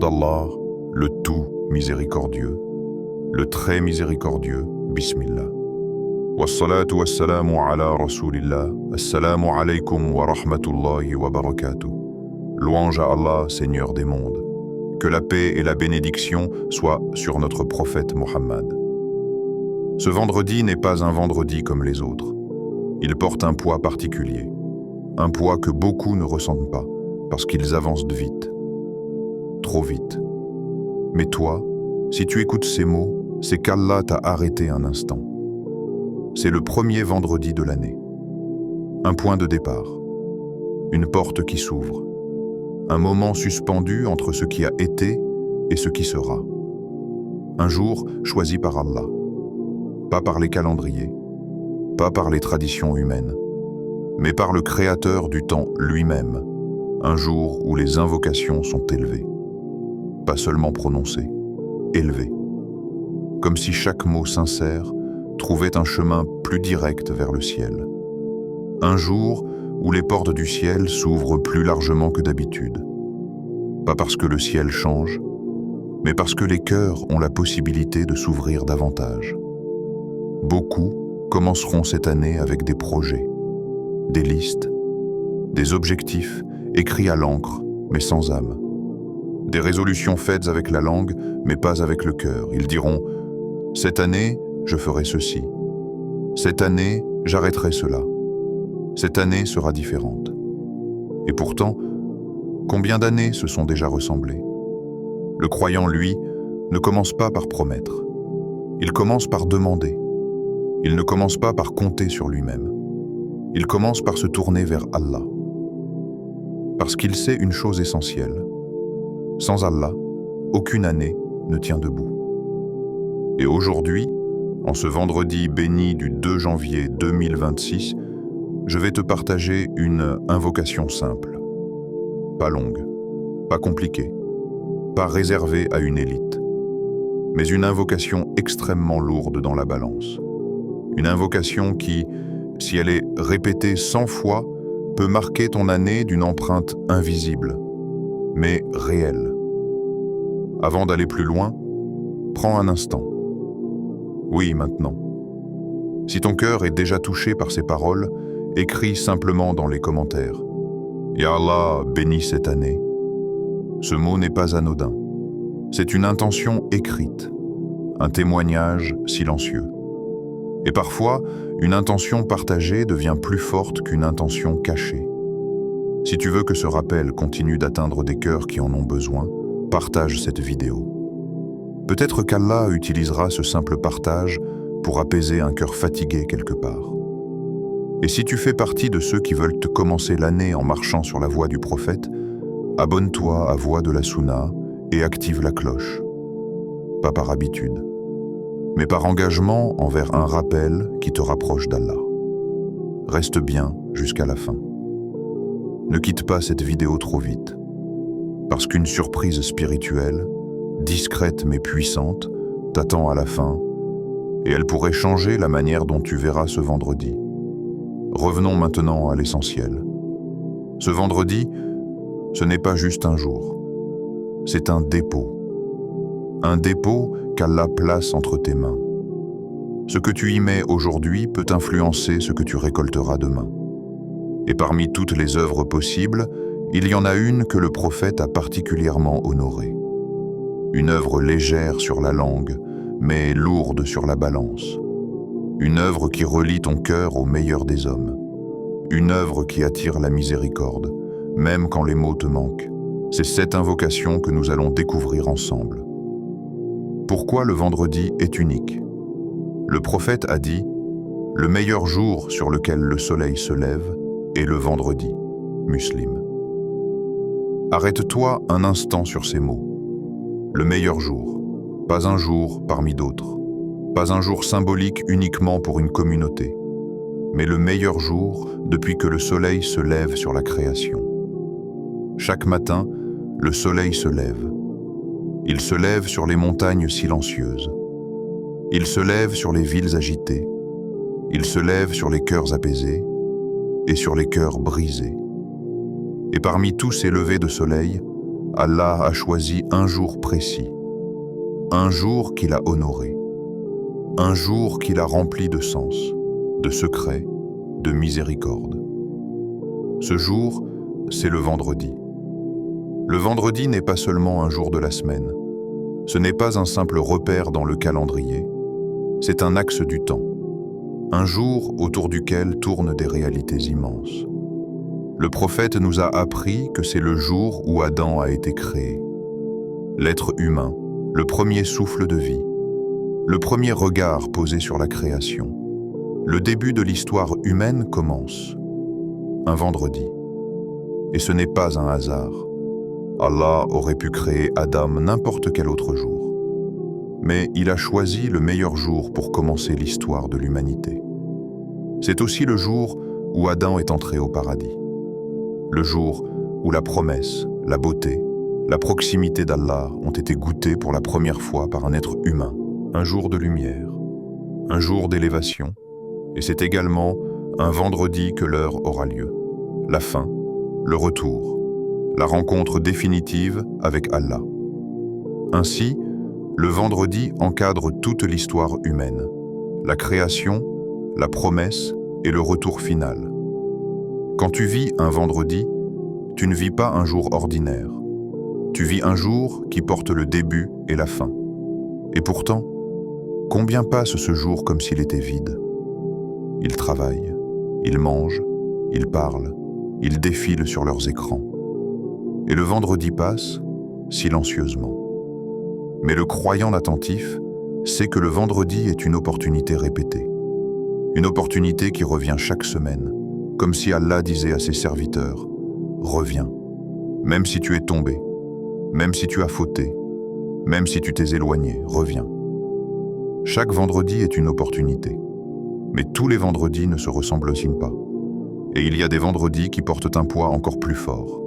d'Allah, le tout miséricordieux, le très miséricordieux, Bismillah. Wassalatu wassalamu ala Rasulillah, assalamu alaykum wa rahmatullahi wa barakatuh. Louange à Allah, Seigneur des mondes. Que la paix et la bénédiction soient sur notre prophète Mohammed. Ce vendredi n'est pas un vendredi comme les autres. Il porte un poids particulier. Un poids que beaucoup ne ressentent pas, parce qu'ils avancent vite. Trop vite. Mais toi, si tu écoutes ces mots, c'est qu'Allah t'a arrêté un instant. C'est le premier vendredi de l'année. Un point de départ. Une porte qui s'ouvre. Un moment suspendu entre ce qui a été et ce qui sera. Un jour choisi par Allah. Pas par les calendriers, pas par les traditions humaines, mais par le Créateur du temps lui-même. Un jour où les invocations sont élevées. Pas seulement prononcées, élevées. Comme si chaque mot sincère trouvait un chemin plus direct vers le ciel. Un jour où les portes du ciel s'ouvrent plus largement que d'habitude. Pas parce que le ciel change, mais parce que les cœurs ont la possibilité de s'ouvrir davantage. Beaucoup commenceront cette année avec des projets, des listes, des objectifs écrits à l'encre, mais sans âme. Des résolutions faites avec la langue, mais pas avec le cœur. Ils diront « Cette année, je ferai ceci. Cette année, j'arrêterai cela. Cette année sera différente. » Et pourtant, combien d'années se sont déjà ressemblées? Le croyant, lui, ne commence pas par promettre. Il commence par demander. Il ne commence pas par compter sur lui-même. Il commence par se tourner vers Allah. Parce qu'il sait une chose essentielle. Sans Allah, aucune année ne tient debout. Et aujourd'hui, en ce vendredi béni du 2 janvier 2026, je vais te partager une invocation simple. Pas longue, pas compliquée, pas réservée à une élite, mais une invocation extrêmement lourde dans la balance. Une invocation qui, si elle est répétée 100 fois, peut marquer ton année d'une empreinte invisible, mais réelle. Avant d'aller plus loin, prends un instant. Oui, maintenant. Si ton cœur est déjà touché par ces paroles, écris simplement dans les commentaires. Ya Allah, bénis cette année. Ce mot n'est pas anodin. C'est une intention écrite, un témoignage silencieux. Et parfois, une intention partagée devient plus forte qu'une intention cachée. Si tu veux que ce rappel continue d'atteindre des cœurs qui en ont besoin, partage cette vidéo. Peut-être qu'Allah utilisera ce simple partage pour apaiser un cœur fatigué quelque part. Et si tu fais partie de ceux qui veulent te commencer l'année en marchant sur la voie du prophète, abonne-toi à Voix de la Sunna et active la cloche. Pas par habitude, mais par engagement envers un rappel qui te rapproche d'Allah. Reste bien jusqu'à la fin. Ne quitte pas cette vidéo trop vite, parce qu'une surprise spirituelle, discrète mais puissante, t'attend à la fin, et elle pourrait changer la manière dont tu verras ce vendredi. Revenons maintenant à l'essentiel. Ce vendredi, ce n'est pas juste un jour, c'est un dépôt. Un dépôt qu'Allah place entre tes mains. Ce que tu y mets aujourd'hui peut influencer ce que tu récolteras demain. Et parmi toutes les œuvres possibles, il y en a une que le prophète a particulièrement honorée. Une œuvre légère sur la langue, mais lourde sur la balance. Une œuvre qui relie ton cœur au meilleur des hommes. Une œuvre qui attire la miséricorde, même quand les mots te manquent. C'est cette invocation que nous allons découvrir ensemble. Pourquoi le vendredi est unique? Le prophète a dit « Le meilleur jour sur lequel le soleil se lève est le vendredi. » Muslim. Arrête-toi un instant sur ces mots. Le meilleur jour, pas un jour parmi d'autres, pas un jour symbolique uniquement pour une communauté, mais le meilleur jour depuis que le soleil se lève sur la création. Chaque matin, le soleil se lève. Il se lève sur les montagnes silencieuses. Il se lève sur les villes agitées. Il se lève sur les cœurs apaisés et sur les cœurs brisés. Et parmi tous ces levers de soleil, Allah a choisi un jour précis, un jour qu'il a honoré, un jour qu'il a rempli de sens, de secrets, de miséricorde. Ce jour, c'est le vendredi. Le vendredi n'est pas seulement un jour de la semaine. Ce n'est pas un simple repère dans le calendrier. C'est un axe du temps. Un jour autour duquel tournent des réalités immenses. Le prophète nous a appris que c'est le jour où Adam a été créé. L'être humain, le premier souffle de vie, le premier regard posé sur la création. Le début de l'histoire humaine commence. Un vendredi. Et ce n'est pas un hasard. Allah aurait pu créer Adam n'importe quel autre jour. Mais il a choisi le meilleur jour pour commencer l'histoire de l'humanité. C'est aussi le jour où Adam est entré au paradis. Le jour où la promesse, la beauté, la proximité d'Allah ont été goûtées pour la première fois par un être humain. Un jour de lumière, un jour d'élévation, et c'est également un vendredi que l'heure aura lieu. La fin, le retour, la rencontre définitive avec Allah. Ainsi, le vendredi encadre toute l'histoire humaine, la création, la promesse et le retour final. Quand tu vis un vendredi, tu ne vis pas un jour ordinaire. Tu vis un jour qui porte le début et la fin. Et pourtant, combien passe ce jour comme s'il était vide? Ils travaillent, ils mangent, ils parlent, ils défilent sur leurs écrans. Et le vendredi passe silencieusement. Mais le croyant attentif sait que le vendredi est une opportunité répétée. Une opportunité qui revient chaque semaine, comme si Allah disait à ses serviteurs « Reviens, même si tu es tombé, même si tu as fauté, même si tu t'es éloigné, reviens. » Chaque vendredi est une opportunité. Mais tous les vendredis ne se ressemblent aussi pas. Et il y a des vendredis qui portent un poids encore plus fort.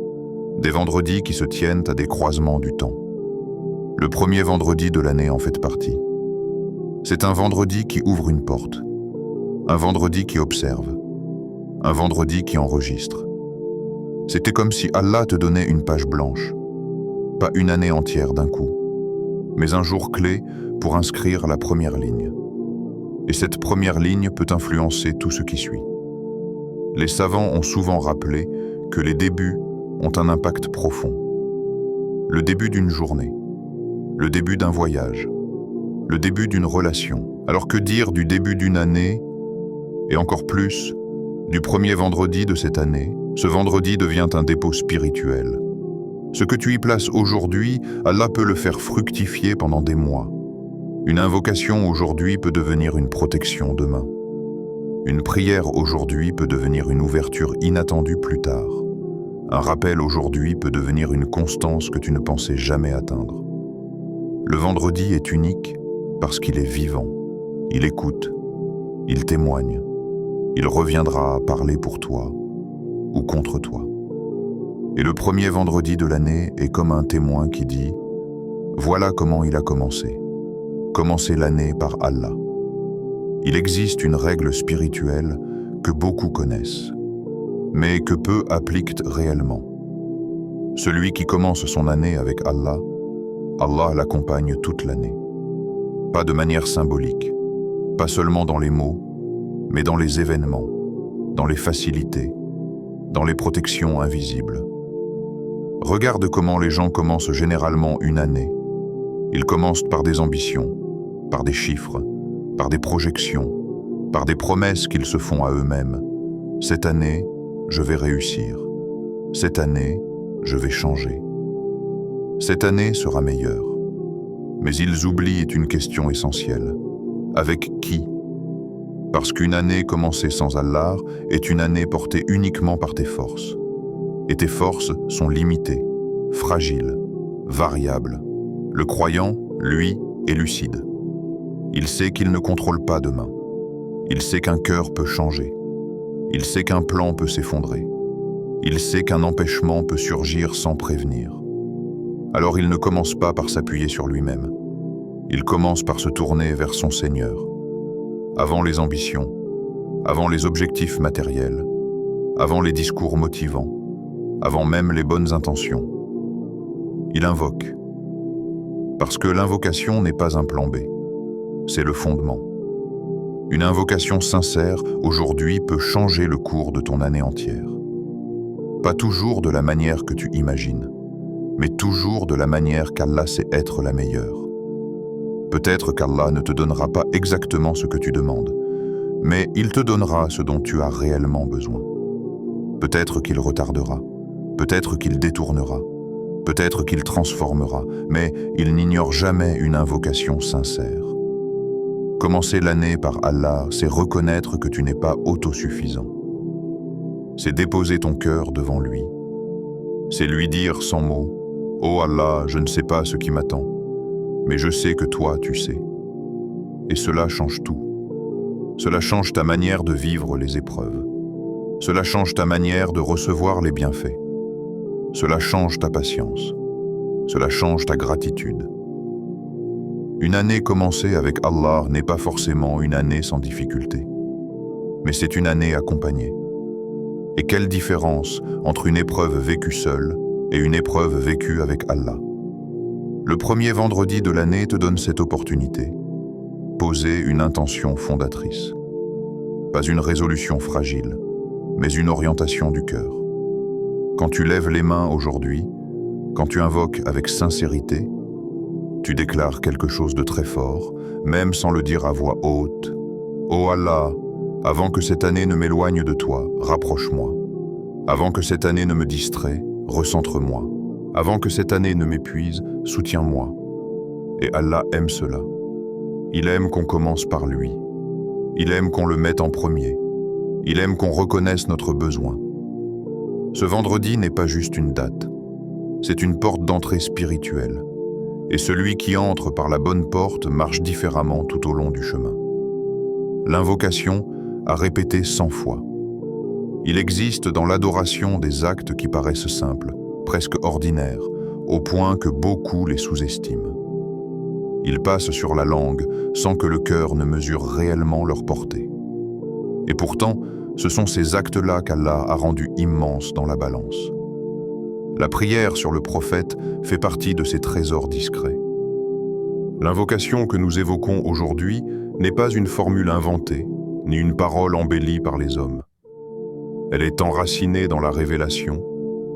Des vendredis qui se tiennent à des croisements du temps. Le premier vendredi de l'année en fait partie. C'est un vendredi qui ouvre une porte. Un vendredi qui observe. Un vendredi qui enregistre. C'était comme si Allah te donnait une page blanche. Pas une année entière d'un coup, mais un jour clé pour inscrire la première ligne. Et cette première ligne peut influencer tout ce qui suit. Les savants ont souvent rappelé que les débuts ont un impact profond. Le début d'une journée, le début d'un voyage, le début d'une relation. Alors que dire du début d'une année, et encore plus, du premier vendredi de cette année? Ce vendredi devient un dépôt spirituel. Ce que tu y places aujourd'hui, Allah peut le faire fructifier pendant des mois. Une invocation aujourd'hui peut devenir une protection demain. Une prière aujourd'hui peut devenir une ouverture inattendue plus tard. Un rappel aujourd'hui peut devenir une constance que tu ne pensais jamais atteindre. Le vendredi est unique parce qu'il est vivant. Il écoute, il témoigne. Il reviendra parler pour toi ou contre toi. Et le premier vendredi de l'année est comme un témoin qui dit « Voilà comment il a commencé. Commencer l'année par Allah. » Il existe une règle spirituelle que beaucoup connaissent, mais que peu appliquent réellement. Celui qui commence son année avec Allah, Allah l'accompagne toute l'année. Pas de manière symbolique, pas seulement dans les mots, mais dans les événements, dans les facilités, dans les protections invisibles. Regarde comment les gens commencent généralement une année. Ils commencent par des ambitions, par des chiffres, par des projections, par des promesses qu'ils se font à eux-mêmes. Cette année, je vais réussir. Cette année, je vais changer. Cette année sera meilleure. Mais ils oublient une question essentielle. Avec qui? Parce qu'une année commencée sans Allah est une année portée uniquement par tes forces. Et tes forces sont limitées, fragiles, variables. Le croyant, lui, est lucide. Il sait qu'il ne contrôle pas demain. Il sait qu'un cœur peut changer. Il sait qu'un plan peut s'effondrer. Il sait qu'un empêchement peut surgir sans prévenir. Alors il ne commence pas par s'appuyer sur lui-même. Il commence par se tourner vers son Seigneur. Avant les ambitions, avant les objectifs matériels, avant les discours motivants, avant même les bonnes intentions. il invoque. Parce que l'invocation n'est pas un plan B, c'est le fondement. Une invocation sincère, aujourd'hui, peut changer le cours de ton année entière. Pas toujours de la manière que tu imagines, mais toujours de la manière qu'Allah sait être la meilleure. Peut-être qu'Allah ne te donnera pas exactement ce que tu demandes, mais il te donnera ce dont tu as réellement besoin. Peut-être qu'il retardera, peut-être qu'il détournera, peut-être qu'il transformera, mais il n'ignore jamais une invocation sincère. Commencer l'année par Allah, c'est reconnaître que tu n'es pas autosuffisant. C'est déposer ton cœur devant lui. C'est lui dire sans mots, « Oh Allah, je ne sais pas ce qui m'attend, mais je sais que toi, tu sais. » Et cela change tout. Cela change ta manière de vivre les épreuves. Cela change ta manière de recevoir les bienfaits. Cela change ta patience. Cela change ta gratitude. Une année commencée avec Allah n'est pas forcément une année sans difficulté, mais c'est une année accompagnée. Et quelle différence entre une épreuve vécue seule et une épreuve vécue avec Allah. Le premier vendredi de l'année te donne cette opportunité. Poser une intention fondatrice. Pas une résolution fragile, mais une orientation du cœur. Quand tu lèves les mains aujourd'hui, quand tu invoques avec sincérité, tu déclares quelque chose de très fort, même sans le dire à voix haute. « Oh Allah, avant que cette année ne m'éloigne de toi, rapproche-moi. Avant que cette année ne me distrait, recentre-moi. Avant que cette année ne m'épuise, soutiens-moi. » Et Allah aime cela. Il aime qu'on commence par lui. Il aime qu'on le mette en premier. Il aime qu'on reconnaisse notre besoin. Ce vendredi n'est pas juste une date. C'est une porte d'entrée spirituelle. Et celui qui entre par la bonne porte marche différemment tout au long du chemin. L'invocation a répété 100 fois. Il existe dans l'adoration des actes qui paraissent simples, presque ordinaires, au point que beaucoup les sous-estiment. Ils passent sur la langue sans que le cœur ne mesure réellement leur portée. Et pourtant, ce sont ces actes-là qu'Allah a rendus immenses dans la balance. La prière sur le prophète fait partie de ces trésors discrets. L'invocation que nous évoquons aujourd'hui n'est pas une formule inventée, ni une parole embellie par les hommes. Elle est enracinée dans la révélation,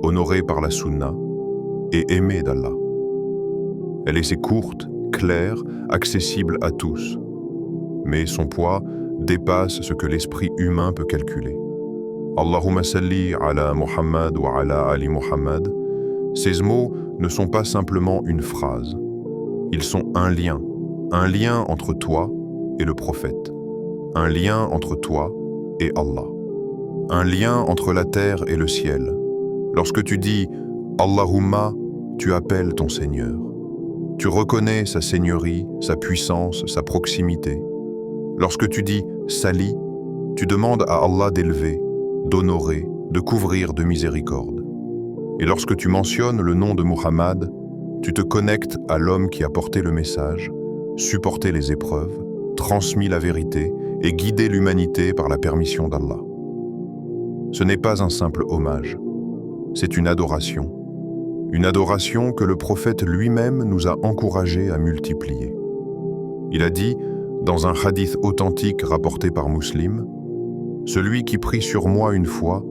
honorée par la sunna et aimée d'Allah. Elle est courte, claire, accessible à tous, mais son poids dépasse ce que l'esprit humain peut calculer. Allahumma salli ala Muhammad wa ala Ali Muhammad. Ces mots ne sont pas simplement une phrase. Ils sont un lien entre toi et le prophète, un lien entre toi et Allah, un lien entre la terre et le ciel. Lorsque tu dis Allahumma, tu appelles ton Seigneur. Tu reconnais sa seigneurie, sa puissance, sa proximité. Lorsque tu dis Sali, tu demandes à Allah d'élever, d'honorer, de couvrir de miséricorde. Et lorsque tu mentionnes le nom de Muhammad, tu te connectes à l'homme qui a porté le message, supporté les épreuves, transmis la vérité et guidé l'humanité par la permission d'Allah. Ce n'est pas un simple hommage, c'est une adoration que le prophète lui-même nous a encouragés à multiplier. Il a dit, dans un hadith authentique rapporté par Muslim, « Celui qui prie sur moi une fois,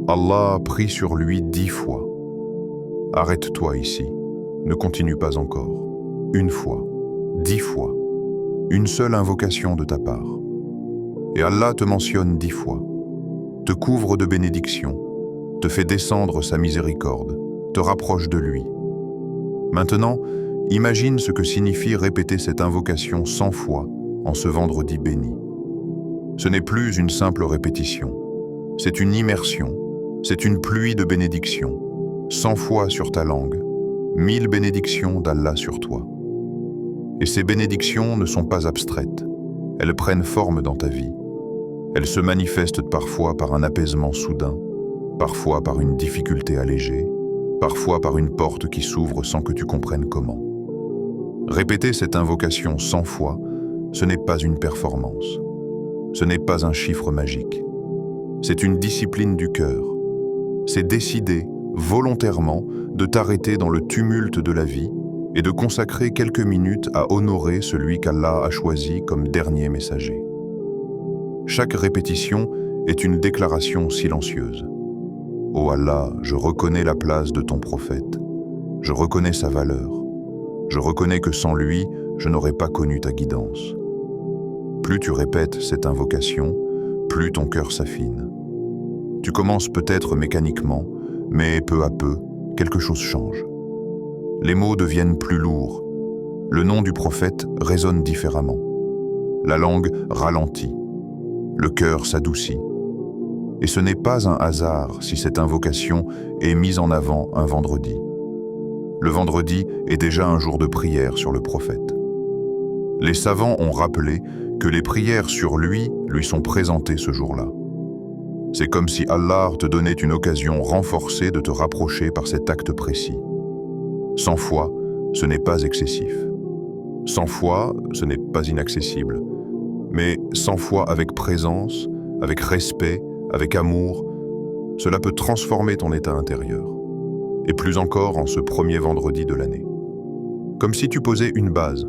Allah prie sur lui 10 fois. » Arrête-toi ici, ne continue pas encore. Une fois, 10 fois, une seule invocation de ta part. Et Allah te mentionne 10 fois, te couvre de bénédictions, te fait descendre sa miséricorde, te rapproche de lui. Maintenant, imagine ce que signifie répéter cette invocation 100 fois en ce vendredi béni. Ce n'est plus une simple répétition, c'est une immersion, c'est une pluie de bénédictions, 100 fois sur ta langue, 1000 bénédictions d'Allah sur toi. Et ces bénédictions ne sont pas abstraites, elles prennent forme dans ta vie. Elles se manifestent parfois par un apaisement soudain, parfois par une difficulté allégée, parfois par une porte qui s'ouvre sans que tu comprennes comment. Répéter cette invocation 100 fois, ce n'est pas une performance. Ce n'est pas un chiffre magique. C'est une discipline du cœur. C'est décider, volontairement, de t'arrêter dans le tumulte de la vie et de consacrer quelques minutes à honorer celui qu'Allah a choisi comme dernier messager. Chaque répétition est une déclaration silencieuse. « Ô Allah, je reconnais la place de ton prophète. Je reconnais sa valeur. Je reconnais que sans lui, je n'aurais pas connu ta guidance. » Plus tu répètes cette invocation, plus ton cœur s'affine. Tu commences peut-être mécaniquement, mais peu à peu, quelque chose change. Les mots deviennent plus lourds. Le nom du prophète résonne différemment. La langue ralentit. Le cœur s'adoucit. Et ce n'est pas un hasard si cette invocation est mise en avant un vendredi. Le vendredi est déjà un jour de prière sur le prophète. Les savants ont rappelé que les prières sur lui sont présentées ce jour-là. C'est comme si Allah te donnait une occasion renforcée de te rapprocher par cet acte précis. 100 fois, ce n'est pas excessif. 100 fois, ce n'est pas inaccessible. Mais 100 fois avec présence, avec respect, avec amour, cela peut transformer ton état intérieur. Et plus encore en ce premier vendredi de l'année. Comme si tu posais une base.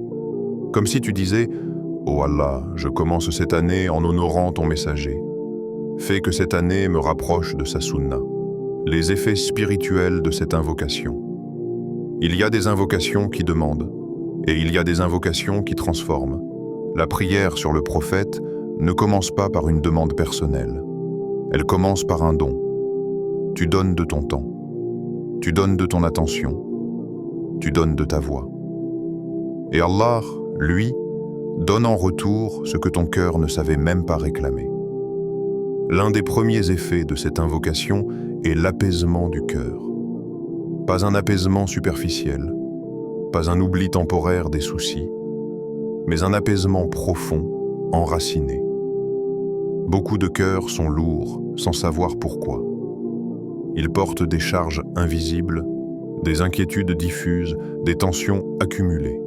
Comme si tu disais « Oh Allah, je commence cette année en honorant ton messager. Fais que cette année me rapproche de sa sunna. » Les effets spirituels de cette invocation. Il y a des invocations qui demandent, et il y a des invocations qui transforment. La prière sur le prophète ne commence pas par une demande personnelle. Elle commence par un don. Tu donnes de ton temps. Tu donnes de ton attention. Tu donnes de ta voix. Et Allah, lui, donne en retour ce que ton cœur ne savait même pas réclamer. L'un des premiers effets de cette invocation est l'apaisement du cœur. Pas un apaisement superficiel, pas un oubli temporaire des soucis, mais un apaisement profond, enraciné. Beaucoup de cœurs sont lourds, sans savoir pourquoi. Ils portent des charges invisibles, des inquiétudes diffuses, des tensions accumulées.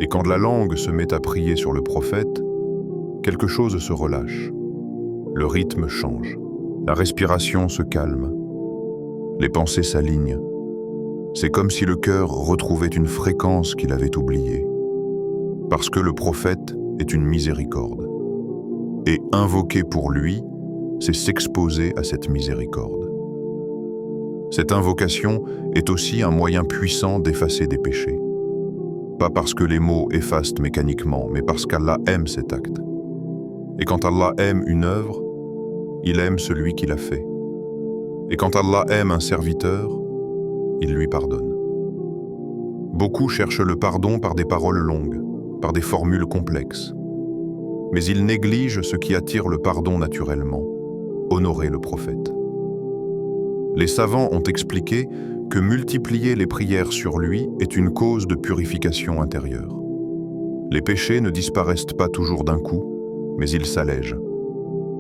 Et quand la langue se met à prier sur le prophète, quelque chose se relâche. Le rythme change. La respiration se calme. Les pensées s'alignent. C'est comme si le cœur retrouvait une fréquence qu'il avait oubliée. Parce que le prophète est une miséricorde. Et invoquer pour lui, c'est s'exposer à cette miséricorde. Cette invocation est aussi un moyen puissant d'effacer des péchés. Pas parce que les mots effacent mécaniquement, mais parce qu'Allah aime cet acte. Et quand Allah aime une œuvre, il aime celui qui l'a fait. Et quand Allah aime un serviteur, il lui pardonne. Beaucoup cherchent le pardon par des paroles longues, par des formules complexes. Mais ils négligent ce qui attire le pardon naturellement, honorer le prophète. Les savants ont expliqué que multiplier les prières sur lui est une cause de purification intérieure. Les péchés ne disparaissent pas toujours d'un coup, mais ils s'allègent.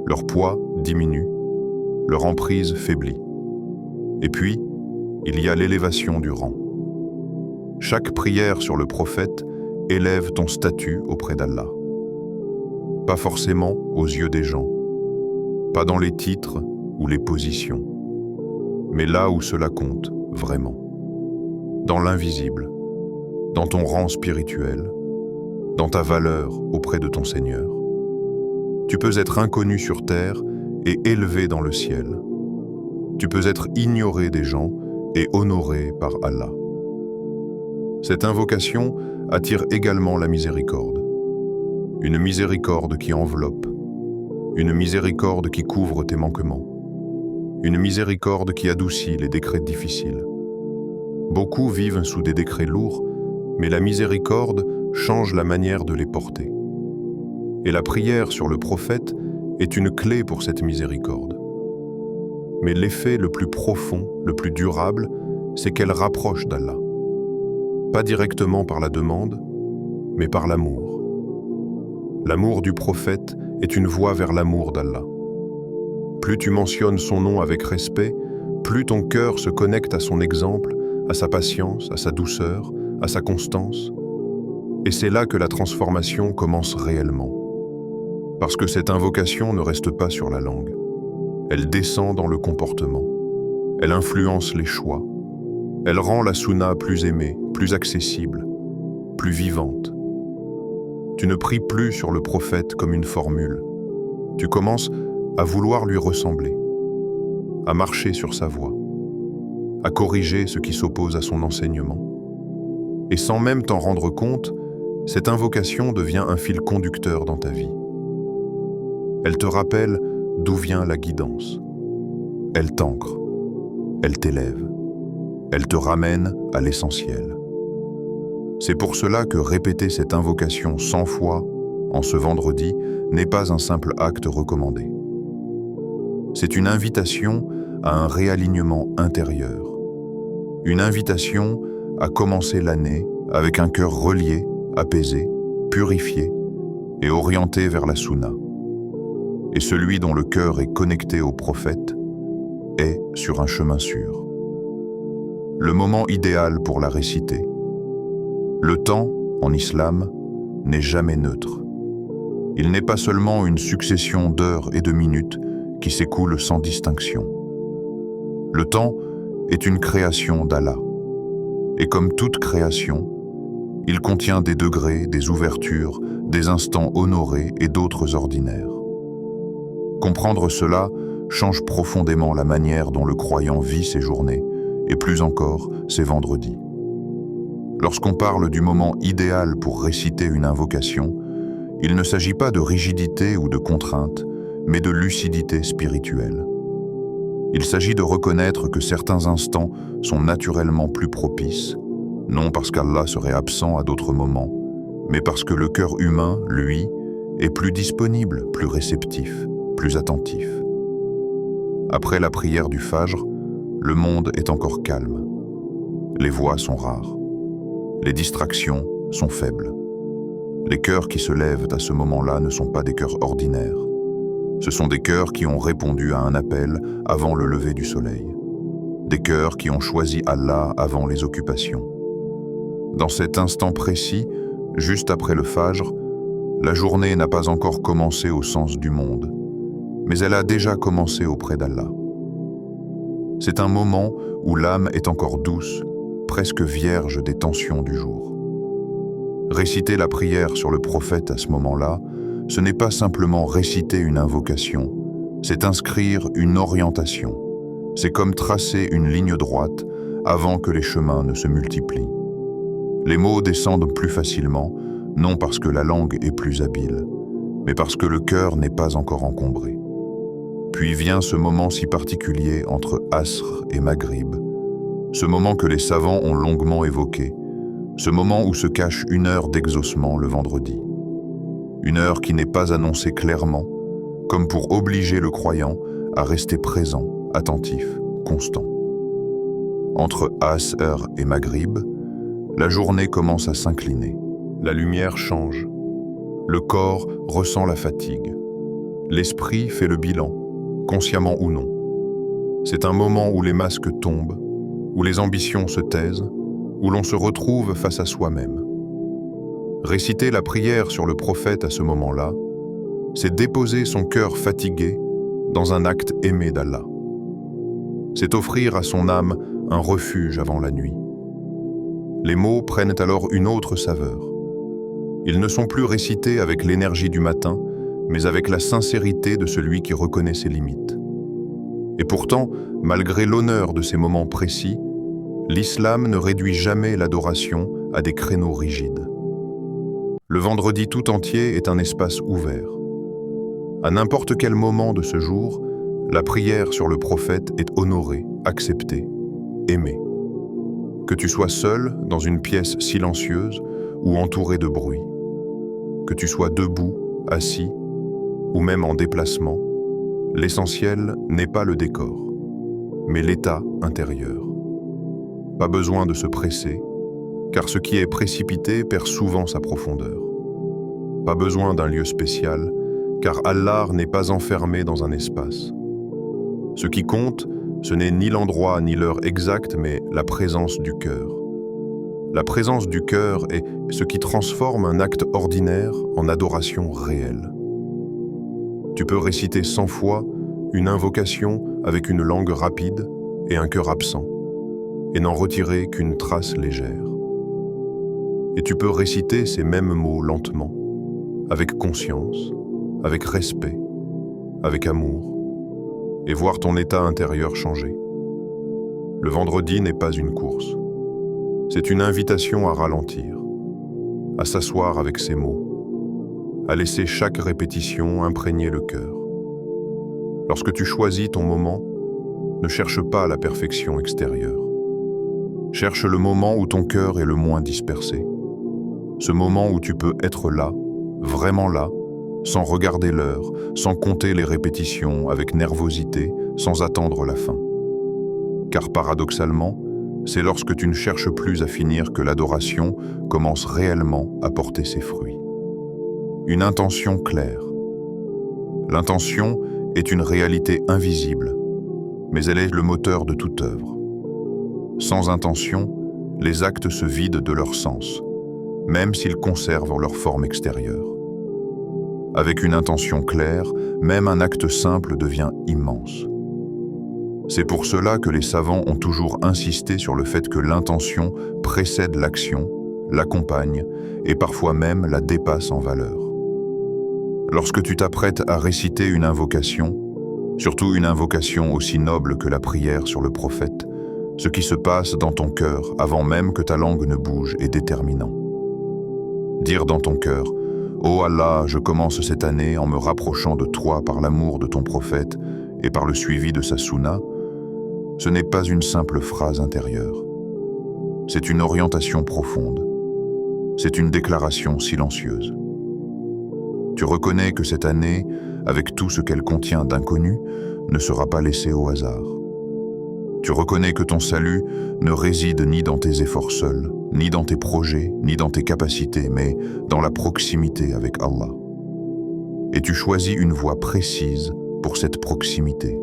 Leur poids diminue, leur emprise faiblit. Et puis, il y a l'élévation du rang. Chaque prière sur le prophète élève ton statut auprès d'Allah. Pas forcément aux yeux des gens, pas dans les titres ou les positions, mais là où cela compte vraiment. Dans l'invisible, dans ton rang spirituel, dans ta valeur auprès de ton Seigneur. Tu peux être inconnu sur terre et élevé dans le ciel. Tu peux être ignoré des gens et honoré par Allah. Cette invocation attire également la miséricorde. Une miséricorde qui enveloppe, une miséricorde qui couvre tes manquements, une miséricorde qui adoucit les décrets difficiles. Beaucoup vivent sous des décrets lourds, mais la miséricorde change la manière de les porter. Et la prière sur le prophète est une clé pour cette miséricorde. Mais l'effet le plus profond, le plus durable, c'est qu'elle rapproche d'Allah. Pas directement par la demande, mais par l'amour. L'amour du prophète est une voie vers l'amour d'Allah. Plus tu mentionnes son nom avec respect, plus ton cœur se connecte à son exemple, à sa patience, à sa douceur, à sa constance. Et c'est là que la transformation commence réellement. Parce que cette invocation ne reste pas sur la langue. Elle descend dans le comportement. Elle influence les choix. Elle rend la sunna plus aimée, plus accessible, plus vivante. Tu ne pries plus sur le prophète comme une formule. Tu commences à vouloir lui ressembler, à marcher sur sa voie, à corriger ce qui s'oppose à son enseignement. Et sans même t'en rendre compte, cette invocation devient un fil conducteur dans ta vie. Elle te rappelle d'où vient la guidance. Elle t'ancre, elle t'élève, elle te ramène à l'essentiel. C'est pour cela que répéter cette invocation 100 fois en ce vendredi n'est pas un simple acte recommandé. C'est une invitation à un réalignement intérieur. Une invitation à commencer l'année avec un cœur relié, apaisé, purifié et orienté vers la sunna. Et celui dont le cœur est connecté au prophète est sur un chemin sûr. Le moment idéal pour la réciter. Le temps, en islam, n'est jamais neutre. Il n'est pas seulement une succession d'heures et de minutes qui s'écoulent sans distinction. Le temps est une création d'Allah. Et comme toute création, il contient des degrés, des ouvertures, des instants honorés et d'autres ordinaires. Comprendre cela change profondément la manière dont le croyant vit ses journées, et plus encore ses vendredis. Lorsqu'on parle du moment idéal pour réciter une invocation, il ne s'agit pas de rigidité ou de contrainte, mais de lucidité spirituelle. Il s'agit de reconnaître que certains instants sont naturellement plus propices, non parce qu'Allah serait absent à d'autres moments, mais parce que le cœur humain, lui, est plus disponible, plus réceptif, plus attentif. Après la prière du Fajr, le monde est encore calme. Les voix sont rares. Les distractions sont faibles. Les cœurs qui se lèvent à ce moment-là ne sont pas des cœurs ordinaires. Ce sont des cœurs qui ont répondu à un appel avant le lever du soleil. Des cœurs qui ont choisi Allah avant les occupations. Dans cet instant précis, juste après le Fajr, la journée n'a pas encore commencé au sens du monde, mais elle a déjà commencé auprès d'Allah. C'est un moment où l'âme est encore douce, presque vierge des tensions du jour. Réciter la prière sur le prophète à ce moment-là, ce n'est pas simplement réciter une invocation, c'est inscrire une orientation. C'est comme tracer une ligne droite avant que les chemins ne se multiplient. Les mots descendent plus facilement, non parce que la langue est plus habile, mais parce que le cœur n'est pas encore encombré. Puis vient ce moment si particulier entre Asr et Maghrib, ce moment que les savants ont longuement évoqué, ce moment où se cache une heure d'exaucement le vendredi. Une heure qui n'est pas annoncée clairement, comme pour obliger le croyant à rester présent, attentif, constant. Entre Asr et Maghrib, la journée commence à s'incliner. La lumière change. Le corps ressent la fatigue. L'esprit fait le bilan, consciemment ou non. C'est un moment où les masques tombent, où les ambitions se taisent, où l'on se retrouve face à soi-même. Réciter la prière sur le prophète à ce moment-là, c'est déposer son cœur fatigué dans un acte aimé d'Allah. C'est offrir à son âme un refuge avant la nuit. Les mots prennent alors une autre saveur. Ils ne sont plus récités avec l'énergie du matin, mais avec la sincérité de celui qui reconnaît ses limites. Et pourtant, malgré l'honneur de ces moments précis, l'islam ne réduit jamais l'adoration à des créneaux rigides. Le vendredi tout entier est un espace ouvert. À n'importe quel moment de ce jour, la prière sur le prophète est honorée, acceptée, aimée. Que tu sois seul dans une pièce silencieuse ou entouré de bruit, que tu sois debout, assis ou même en déplacement, l'essentiel n'est pas le décor, mais l'état intérieur. Pas besoin de se presser, car ce qui est précipité perd souvent sa profondeur. Pas besoin d'un lieu spécial, car Allah n'est pas enfermé dans un espace. Ce qui compte, ce n'est ni l'endroit ni l'heure exacte, mais la présence du cœur. La présence du cœur est ce qui transforme un acte ordinaire en adoration réelle. Tu peux réciter 100 fois une invocation avec une langue rapide et un cœur absent. et n'en retirer qu'une trace légère. Et tu peux réciter ces mêmes mots lentement, avec conscience, avec respect, avec amour, et voir ton état intérieur changer. Le vendredi n'est pas une course. C'est une invitation à ralentir, à s'asseoir avec ces mots, à laisser chaque répétition imprégner le cœur. Lorsque tu choisis ton moment, ne cherche pas la perfection extérieure. Cherche le moment où ton cœur est le moins dispersé. Ce moment où tu peux être là, vraiment là, sans regarder l'heure, sans compter les répétitions, avec nervosité, sans attendre la fin. Car paradoxalement, c'est lorsque tu ne cherches plus à finir que l'adoration commence réellement à porter ses fruits. Une intention claire. L'intention est une réalité invisible, mais elle est le moteur de toute œuvre. Sans intention, les actes se vident de leur sens, même s'ils conservent leur forme extérieure. Avec une intention claire, même un acte simple devient immense. C'est pour cela que les savants ont toujours insisté sur le fait que l'intention précède l'action, l'accompagne et parfois même la dépasse en valeur. Lorsque tu t'apprêtes à réciter une invocation, surtout une invocation aussi noble que la prière sur le prophète, ce qui se passe dans ton cœur avant même que ta langue ne bouge est déterminant. Dire dans ton cœur « Oh Allah, je commence cette année en me rapprochant de toi par l'amour de ton prophète et par le suivi de sa sunna », ce n'est pas une simple phrase intérieure. C'est une orientation profonde. C'est une déclaration silencieuse. Tu reconnais que cette année, avec tout ce qu'elle contient d'inconnu, ne sera pas laissée au hasard. Tu reconnais que ton salut ne réside ni dans tes efforts seuls, ni dans tes projets, ni dans tes capacités, mais dans la proximité avec Allah. Et tu choisis une voie précise pour cette proximité.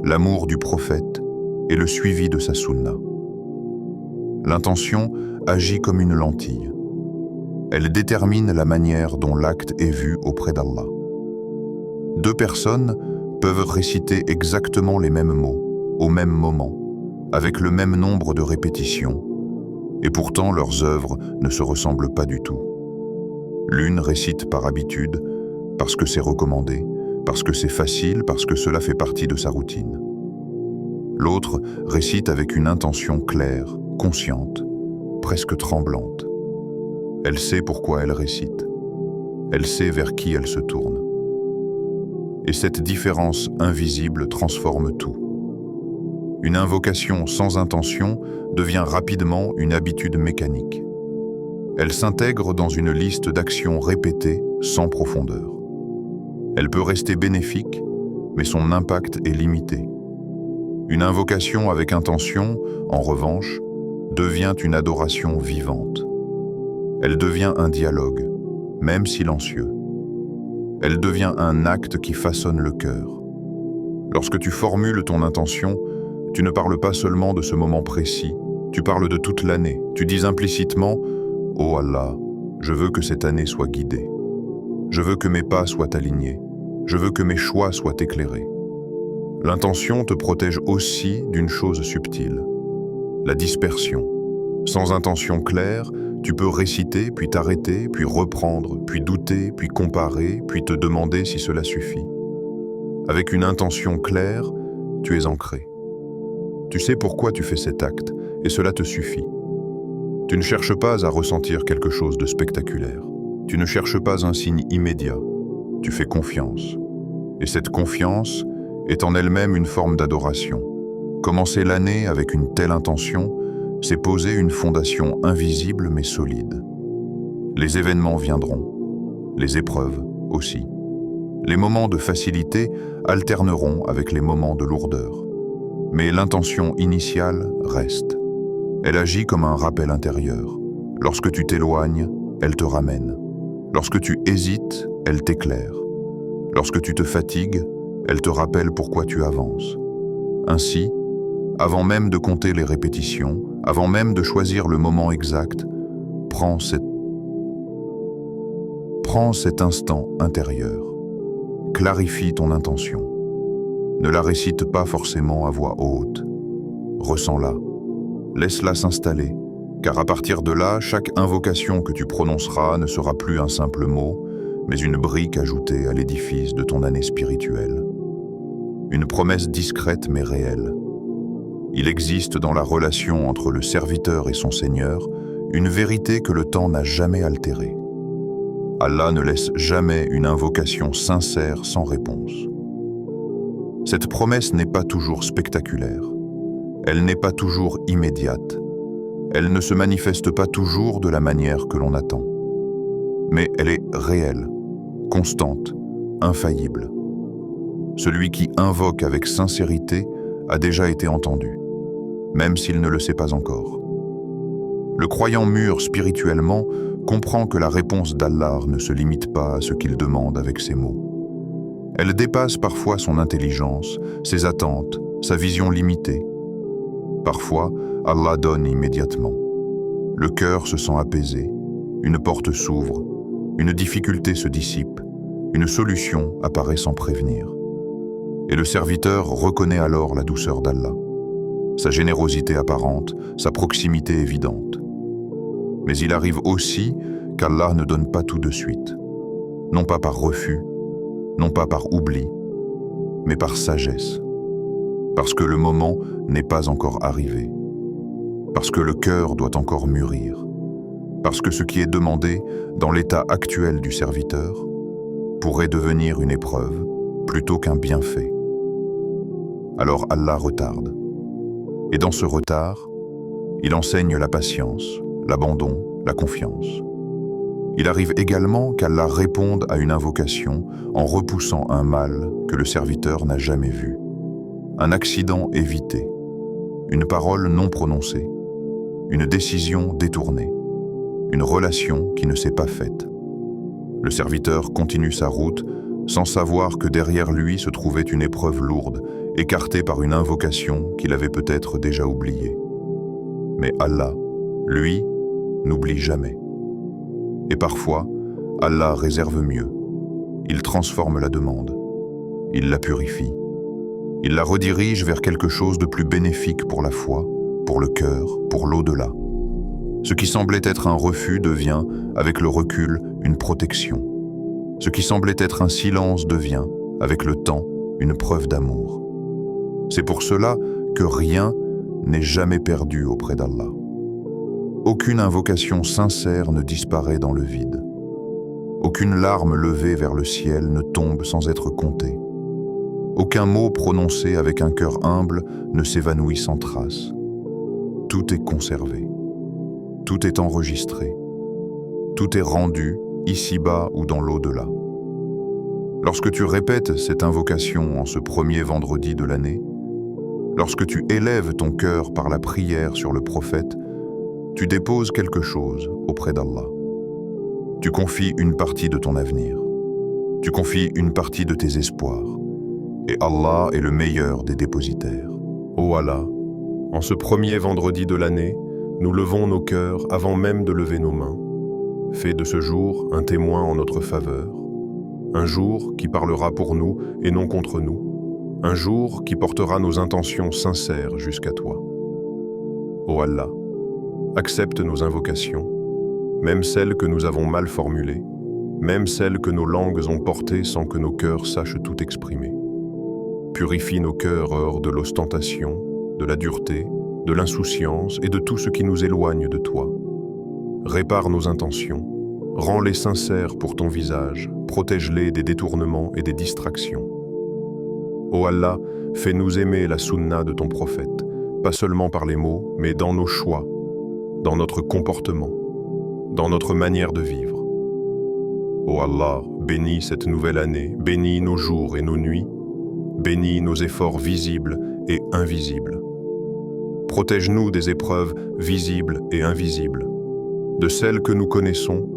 L'amour du prophète et le suivi de sa sunna. L'intention agit comme une lentille. Elle détermine la manière dont l'acte est vu auprès d'Allah. Deux personnes peuvent réciter exactement les mêmes mots, au même moment, avec le même nombre de répétitions, et pourtant leurs œuvres ne se ressemblent pas du tout. L'une récite par habitude, parce que c'est recommandé, parce que c'est facile, parce que cela fait partie de sa routine. L'autre récite avec une intention claire, consciente, presque tremblante. Elle sait pourquoi elle récite. Elle sait vers qui elle se tourne. Et cette différence invisible transforme tout. Une invocation sans intention devient rapidement une habitude mécanique. Elle s'intègre dans une liste d'actions répétées sans profondeur. Elle peut rester bénéfique, mais son impact est limité. Une invocation avec intention, en revanche, devient une adoration vivante. Elle devient un dialogue, même silencieux. Elle devient un acte qui façonne le cœur. Lorsque tu formules ton intention, tu ne parles pas seulement de ce moment précis, tu parles de toute l'année. Tu dis implicitement « Oh Allah, je veux que cette année soit guidée. Je veux que mes pas soient alignés. Je veux que mes choix soient éclairés. » L'intention te protège aussi d'une chose subtile, la dispersion. Sans intention claire, tu peux réciter, puis t'arrêter, puis reprendre, puis douter, puis comparer, puis te demander si cela suffit. Avec une intention claire, tu es ancré. Tu sais pourquoi tu fais cet acte, et cela te suffit. Tu ne cherches pas à ressentir quelque chose de spectaculaire. Tu ne cherches pas un signe immédiat. Tu fais confiance. Et cette confiance est en elle-même une forme d'adoration. Commencer l'année avec une telle intention, c'est poser une fondation invisible mais solide. Les événements viendront, les épreuves aussi. Les moments de facilité alterneront avec les moments de lourdeur. Mais l'intention initiale reste. Elle agit comme un rappel intérieur. Lorsque tu t'éloignes, elle te ramène. Lorsque tu hésites, elle t'éclaire. Lorsque tu te fatigues, elle te rappelle pourquoi tu avances. Ainsi, avant même de compter les répétitions, avant même de choisir le moment exact, prends cet instant intérieur. Clarifie ton intention. Ne la récite pas forcément à voix haute. Ressens-la. Laisse-la s'installer, car à partir de là, chaque invocation que tu prononceras ne sera plus un simple mot, mais une brique ajoutée à l'édifice de ton année spirituelle. Une promesse discrète mais réelle. Il existe dans la relation entre le serviteur et son Seigneur une vérité que le temps n'a jamais altérée. Allah ne laisse jamais une invocation sincère sans réponse. Cette promesse n'est pas toujours spectaculaire. Elle n'est pas toujours immédiate. Elle ne se manifeste pas toujours de la manière que l'on attend. Mais elle est réelle, constante, infaillible. Celui qui invoque avec sincérité a déjà été entendu, même s'il ne le sait pas encore. Le croyant mûr spirituellement comprend que la réponse d'Allah ne se limite pas à ce qu'il demande avec ses mots. Elle dépasse parfois son intelligence, ses attentes, sa vision limitée. Parfois, Allah donne immédiatement. Le cœur se sent apaisé, une porte s'ouvre, une difficulté se dissipe, une solution apparaît sans prévenir. Et le serviteur reconnaît alors la douceur d'Allah, sa générosité apparente, sa proximité évidente. Mais il arrive aussi qu'Allah ne donne pas tout de suite, non pas par refus, non pas par oubli, mais par sagesse. Parce que le moment n'est pas encore arrivé, parce que le cœur doit encore mûrir, parce que ce qui est demandé dans l'état actuel du serviteur pourrait devenir une épreuve plutôt qu'un bienfait. Alors Allah retarde. Et dans ce retard, il enseigne la patience, l'abandon, la confiance. Il arrive également qu'Allah réponde à une invocation en repoussant un mal que le serviteur n'a jamais vu, un accident évité, une parole non prononcée, une décision détournée, une relation qui ne s'est pas faite. Le serviteur continue sa route sans savoir que derrière lui se trouvait une épreuve lourde, écartée par une invocation qu'il avait peut-être déjà oubliée. Mais Allah, lui, n'oublie jamais. Et parfois, Allah réserve mieux. Il transforme la demande. Il la purifie. Il la redirige vers quelque chose de plus bénéfique pour la foi, pour le cœur, pour l'au-delà. Ce qui semblait être un refus devient, avec le recul, une protection. Ce qui semblait être un silence devient, avec le temps, une preuve d'amour. C'est pour cela que rien n'est jamais perdu auprès d'Allah. Aucune invocation sincère ne disparaît dans le vide. Aucune larme levée vers le ciel ne tombe sans être comptée. Aucun mot prononcé avec un cœur humble ne s'évanouit sans trace. Tout est conservé. Tout est enregistré. Tout est rendu, ici-bas ou dans l'au-delà. Lorsque tu répètes cette invocation en ce premier vendredi de l'année, lorsque tu élèves ton cœur par la prière sur le prophète, tu déposes quelque chose auprès d'Allah. Tu confies une partie de ton avenir. Tu confies une partie de tes espoirs. Et Allah est le meilleur des dépositaires. Ô Allah, en ce premier vendredi de l'année, nous levons nos cœurs avant même de lever nos mains. Fais de ce jour un témoin en notre faveur. Un jour qui parlera pour nous et non contre nous. Un jour qui portera nos intentions sincères jusqu'à toi. Ô Allah, accepte nos invocations, même celles que nous avons mal formulées, même celles que nos langues ont portées sans que nos cœurs sachent tout exprimer. Purifie nos cœurs hors de l'ostentation, de la dureté, de l'insouciance et de tout ce qui nous éloigne de toi. Répare nos intentions, rends-les sincères pour ton visage, protège-les des détournements et des distractions. Ô Allah, fais-nous aimer la sunna de ton prophète, pas seulement par les mots, mais dans nos choix, dans notre comportement, dans notre manière de vivre. Ô Allah, bénis cette nouvelle année, bénis nos jours et nos nuits, bénis nos efforts visibles et invisibles. Protège-nous des épreuves visibles et invisibles, de celles que nous connaissons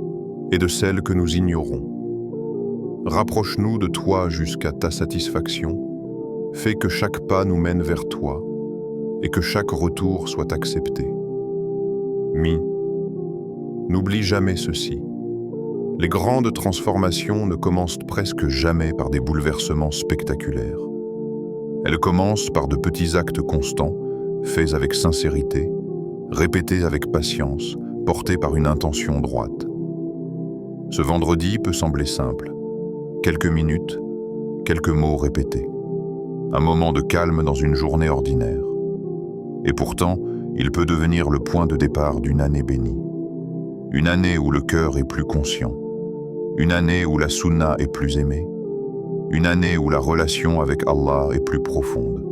et de celles que nous ignorons. Rapproche-nous de toi jusqu'à ta satisfaction, fais que chaque pas nous mène vers toi et que chaque retour soit accepté. N'oublie jamais ceci. Les grandes transformations ne commencent presque jamais par des bouleversements spectaculaires. Elles commencent par de petits actes constants, faits avec sincérité, répétées avec patience, portées par une intention droite. Ce vendredi peut sembler simple. Quelques minutes, quelques mots répétés. Un moment de calme dans une journée ordinaire. Et pourtant, il peut devenir le point de départ d'une année bénie. Une année où le cœur est plus conscient. Une année où la sunna est plus aimée. Une année où la relation avec Allah est plus profonde.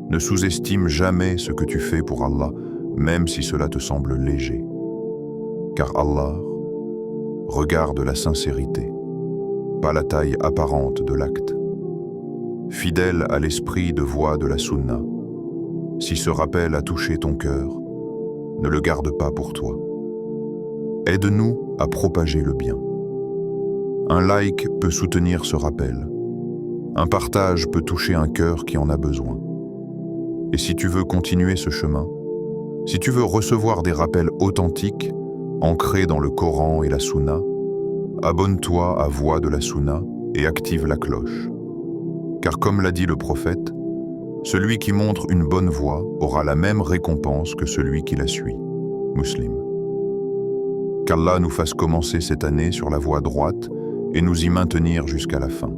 Ne sous-estime jamais ce que tu fais pour Allah, même si cela te semble léger. Car Allah regarde la sincérité, pas la taille apparente de l'acte. Fidèle à l'esprit de voix de la sunna, si ce rappel a touché ton cœur, ne le garde pas pour toi. Aide-nous à propager le bien. Un like peut soutenir ce rappel. Un partage peut toucher un cœur qui en a besoin. Et si tu veux continuer ce chemin, si tu veux recevoir des rappels authentiques, ancrés dans le Coran et la Sunna, abonne-toi à Voix de la Sunna et active la cloche. Car comme l'a dit le prophète, celui qui montre une bonne voie aura la même récompense que celui qui la suit. Muslim. Qu'Allah nous fasse commencer cette année sur la voie droite et nous y maintenir jusqu'à la fin.